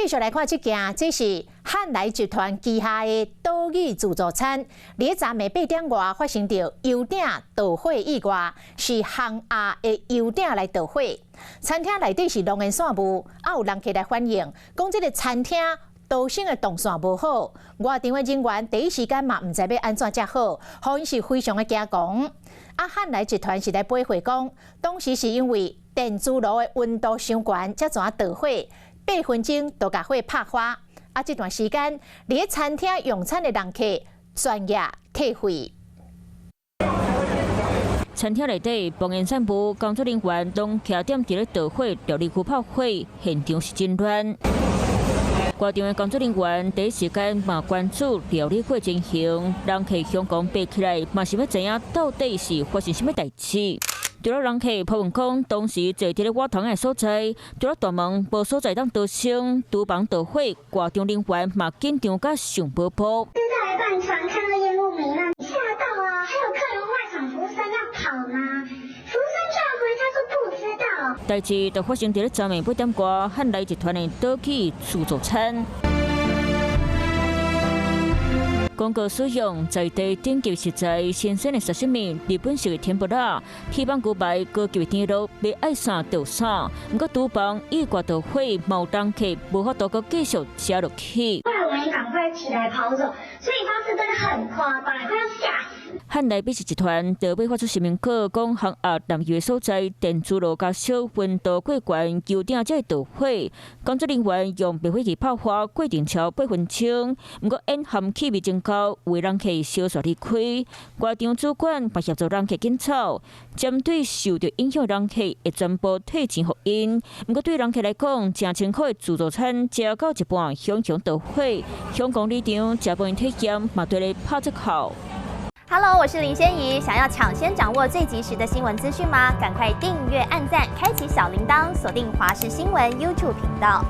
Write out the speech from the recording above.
继续来看这件，这是汉来集团旗下的岛屿自助餐。伫昨暝8点外发生着油鼎导火意外，是巷下的油鼎来导火。餐厅内底是龙眼线雾，有人客来反映，讲这个餐厅导生的动线无好，外场的人员第一时间嘛唔知要安怎才好，互因是非常的惊惶。汉来集团是来驳回讲，当时是因为电磁炉的温度伤悬，才怎导火，8分钟就把火拍花。这段时间，伫餐厅用餐的人客专业退费。餐厅内底防烟散布，工作人员拢徛点伫咧导火料理区炮火，现场是真乱。外场的工作人员第一时间嘛关注料理过程形，人客香港爬起来嘛是要知影到底是发生什么代志。除了人客抱怨讲，当时坐伫咧瓦堂的所在，除了大门无所在当逃生，厨房导火，外场人员嘛紧张甲上坡坡。吃到一半，突然看到烟雾弥漫，吓到啊！还有客人外场服务生要跑吗？服务生居然回他说不知道。代志就发生伫咧昨暝8点外，汉来集团的岛屿自助餐。广告使用在地顶级食材、新鲜的沙西米、日本式的甜不辣、铁板牛排、高级的甜肉，要爱啥就啥。不过厨房意外导火，冇人客无法度继续吃落去。后来我们也赶快起来跑走，所以当时真的很夸张，快要吓死。汉来美食集团就要发出声明稿，讲巷下南油的所在电磁炉加小温度过悬，油鼎才会导火。工作人员用灭火器拍花，过程超8分钟，不过烟含气味真高，为人客小煞离开。外场主管嘛协助人客紧走，针对受到影响人客会全部退钱给因。不过对人客来讲，正清苦的自助餐食到一半熊熊导火，香港立场食饭体验嘛对咧拍折扣。Hello， 我是林仙怡。想要抢先掌握最及时的新闻资讯吗？赶快订阅、按赞、开启小铃铛，锁定华视新闻 YouTube 频道。